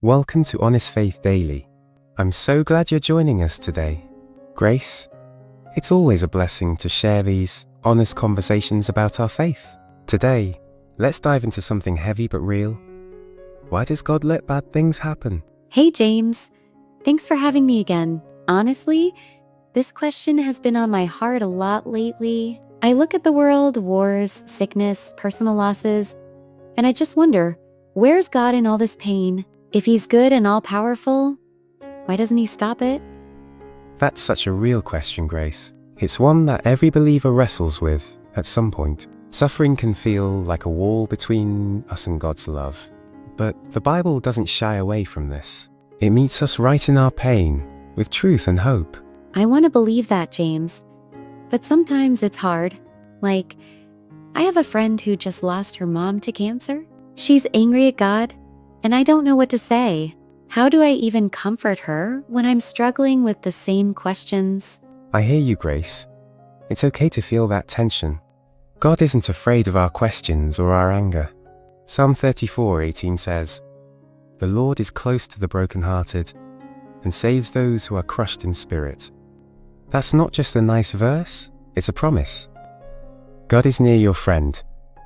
Welcome to Honest Faith Daily. I'm so glad you're joining us today. Grace, it's always a blessing to share these honest conversations about our faith. Today, let's dive into something heavy but real. Why does God let bad things happen? Hey, James. Thanks for having me again. Honestly, this question has been on my heart a lot lately. I look at the world, wars, sickness, personal losses, and I just wonder, where's God in all this pain? If he's good and all-powerful, why doesn't he stop it? That's such a real question, Grace. It's one that every believer wrestles with at some point. Suffering can feel like a wall between us and God's love. But the Bible doesn't shy away from this. It meets us right in our pain with truth and hope. I want to believe that, James. But sometimes it's hard. Like, I have a friend who just lost her mom to cancer. She's angry at God, and I don't know what to say. How do I even comfort her when I'm struggling with the same questions? I hear you, Grace. It's okay to feel that tension. God isn't afraid of our questions or our anger. Psalm 34:18 says, "The Lord is close to the brokenhearted and saves those who are crushed in spirit." That's not just a nice verse, it's a promise. God is near your friend,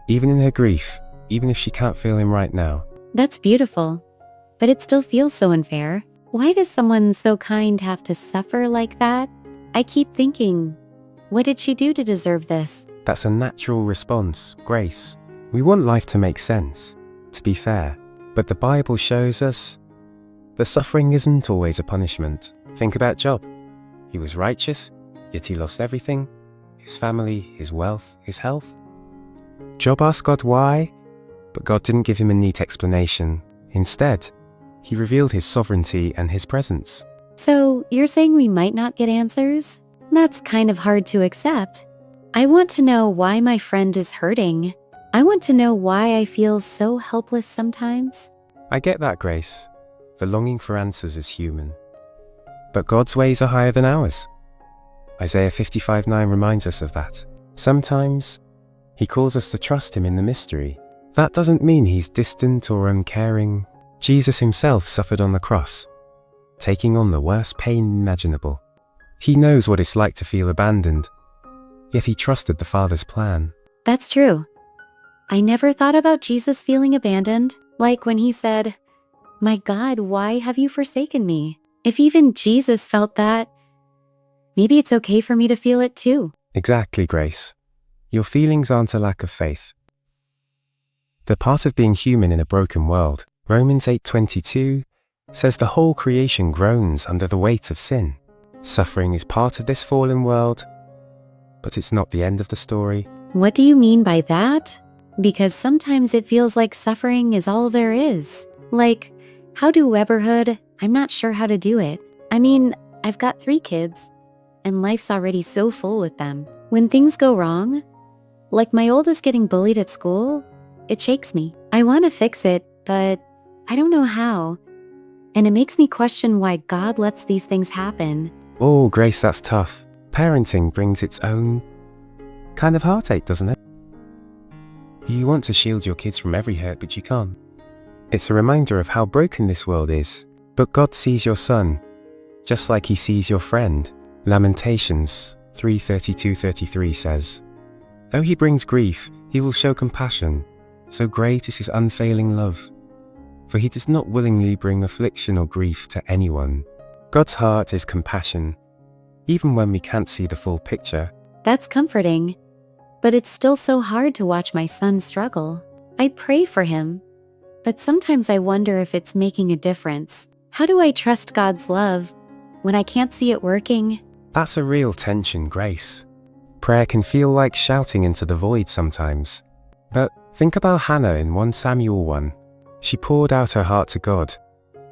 even in her grief, even if she can't feel him right now. That's beautiful, but it still feels so unfair. Why does someone so kind have to suffer like that? I keep thinking, what did she do to deserve this? That's a natural response, Grace. We want life to make sense, to be fair. But the Bible shows us the suffering isn't always a punishment. Think about Job. He was righteous, yet he lost everything: his family, his wealth, his health. Job asked God why, but God didn't give him a neat explanation. Instead, he revealed his sovereignty and his presence. So you're saying we might not get answers? That's kind of hard to accept. I want to know why my friend is hurting. I want to know why I feel so helpless sometimes. I get that, Grace. The longing for answers is human. But God's ways are higher than ours. Isaiah 55:9 reminds us of that. Sometimes, he calls us to trust him in the mystery. That doesn't mean he's distant or uncaring. Jesus himself suffered on the cross, taking on the worst pain imaginable. He knows what it's like to feel abandoned, yet he trusted the Father's plan. That's true. I never thought about Jesus feeling abandoned, like when he said, "My God, why have you forsaken me?" If even Jesus felt that, maybe it's okay for me to feel it too. Exactly, Grace. Your feelings aren't a lack of faith. They're part of being human in a broken world. Romans 8:22 says the whole creation groans under the weight of sin. Suffering is part of this fallen world, but it's not the end of the story. What do you mean by that? Because sometimes it feels like suffering is all there is. Like, how do Weberhood? I'm not sure how to do it. I mean, I've got 3 kids, and life's already so full with them. When things go wrong, like my oldest getting bullied at school, it shakes me. I want to fix it, but I don't know how. And it makes me question why God lets these things happen. Oh, Grace, that's tough. Parenting brings its own kind of heartache, doesn't it? You want to shield your kids from every hurt, but you can't. It's a reminder of how broken this world is. But God sees your son, just like he sees your friend. Lamentations 3:32-33 says, "Though he brings grief, he will show compassion. So great is his unfailing love. For he does not willingly bring affliction or grief to anyone." God's heart is compassion, even when we can't see the full picture. That's comforting. But it's still so hard to watch my son struggle. I pray for him, but sometimes I wonder if it's making a difference. How do I trust God's love when I can't see it working? That's a real tension, Grace. Prayer can feel like shouting into the void sometimes. But think about Hannah in 1 Samuel 1. She poured out her heart to God,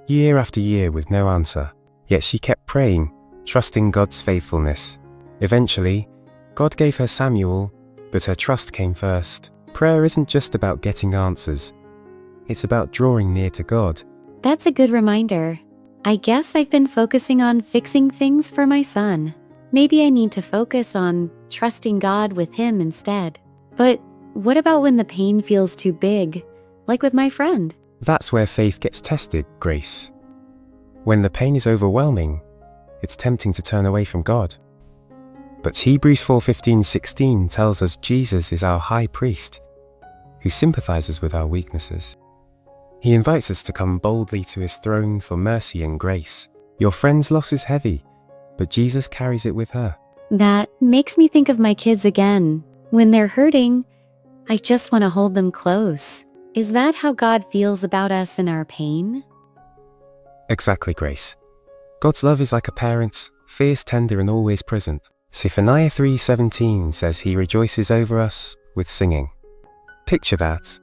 year after year with no answer. Yet she kept praying, trusting God's faithfulness. Eventually, God gave her Samuel, but her trust came first. Prayer isn't just about getting answers. It's about drawing near to God. That's a good reminder. I guess I've been focusing on fixing things for my son. Maybe I need to focus on trusting God with him instead. But what about when the pain feels too big, like with my friend? That's where faith gets tested, grace. When the pain is overwhelming, it's tempting to turn away from God. But Hebrews 4:15-16 tells us Jesus is our high priest, who sympathizes with our weaknesses. He invites us to come boldly to his throne for mercy and grace. Your friend's loss is heavy, but Jesus carries it with her. That makes me think of my kids again. When they're hurting, I just want to hold them close. Is that how God feels about us in our pain? Exactly, Grace. God's love is like a parent, fierce, tender, and always present. Zephaniah 3:17 says he rejoices over us with singing. Picture that.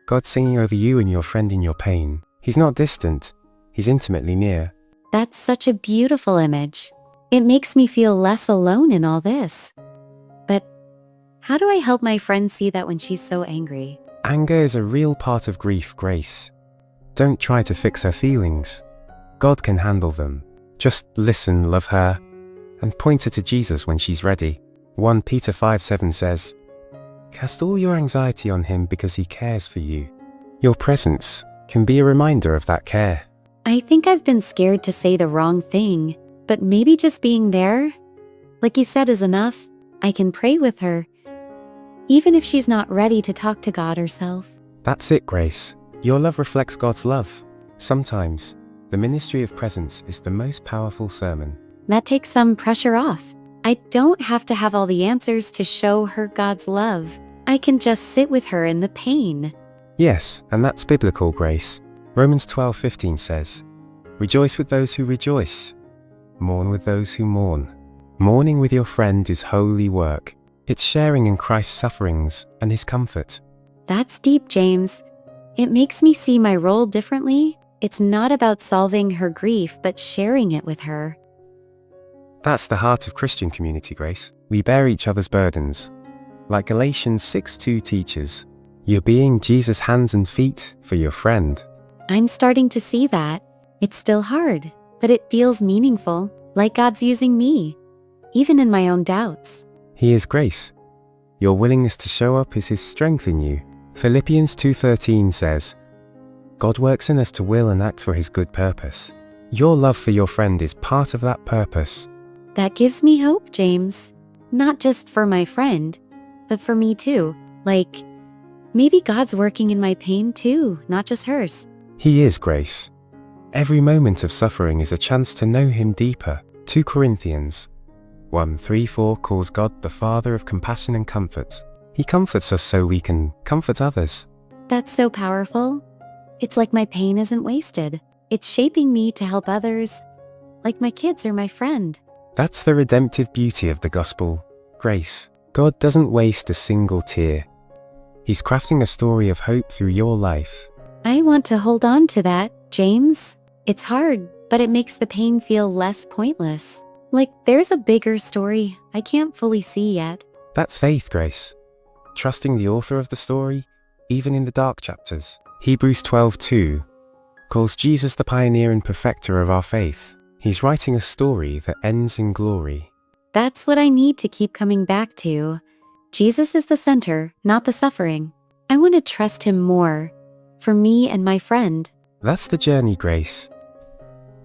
God singing over you and your friend in your pain. He's not distant, he's intimately near. That's such a beautiful image. It makes me feel less alone in all this. But how do I help my friend see that when she's so angry? Anger is a real part of grief, Grace. Don't try to fix her feelings. God can handle them. Just listen, love her, and point her to Jesus when she's ready. 1 Peter 5:7 says, "Cast all your anxiety on him because he cares for you." Your presence can be a reminder of that care. I think I've been scared to say the wrong thing, but maybe just being there, like you said, is enough. I can pray with her, even if she's not ready to talk to God herself. That's it, Grace. Your love reflects God's love. Sometimes, the ministry of presence is the most powerful sermon. That takes some pressure off. I don't have to have all the answers to show her God's love. I can just sit with her in the pain. Yes, and that's biblical, Grace. Romans 12:15 says, "Rejoice with those who rejoice. Mourn with those who mourn." Mourning with your friend is holy work. It's sharing in Christ's sufferings and his comfort. That's deep, James. It makes me see my role differently. It's not about solving her grief, but sharing it with her. That's the heart of Christian community, Grace. We bear each other's burdens. Like Galatians 6:2 teaches, you're being Jesus' hands and feet for your friend. I'm starting to see that. It's still hard, but it feels meaningful, like God's using me, even in my own doubts. He is Grace. Your willingness to show up is his strength in you. Philippians 2:13 says, God works in us to will and act for his good purpose. Your love for your friend is part of that purpose. That gives me hope, James. Not just for my friend, but for me too. Like, maybe God's working in my pain too, not just hers. He is, Grace. Every moment of suffering is a chance to know him deeper. 2 Corinthians 1:3-4 calls God the Father of compassion and comfort. He comforts us so we can comfort others. That's so powerful. It's like my pain isn't wasted. It's shaping me to help others, like my kids or my friend. That's the redemptive beauty of the gospel, Grace. God doesn't waste a single tear. He's crafting a story of hope through your life. I want to hold on to that, James. It's hard, but it makes the pain feel less pointless. Like there's a bigger story I can't fully see yet. That's faith, Grace. Trusting the author of the story, even in the dark chapters. Hebrews 12:2 calls Jesus the pioneer and perfecter of our faith. He's writing a story that ends in glory. That's what I need to keep coming back to. Jesus is the center, not the suffering. I want to trust him more, for me and my friend. That's the journey, Grace.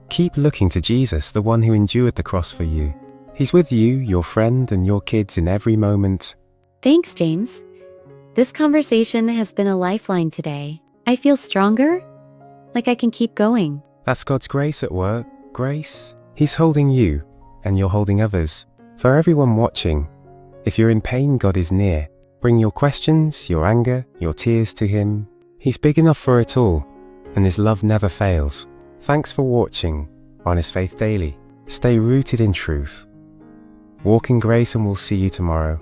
Keep looking to Jesus, the one who endured the cross for you. He's with you, your friend, and your kids in every moment. Thanks, James. This conversation has been a lifeline today. I feel stronger, like I can keep going. That's God's grace at work, Grace. He's holding you, and you're holding others. For everyone watching, if you're in pain, God is near. Bring your questions, your anger, your tears to him. He's big enough for it all, and his love never fails. Thanks for watching Honest Faith Daily. Stay rooted in truth. Walk in grace, and we'll see you tomorrow.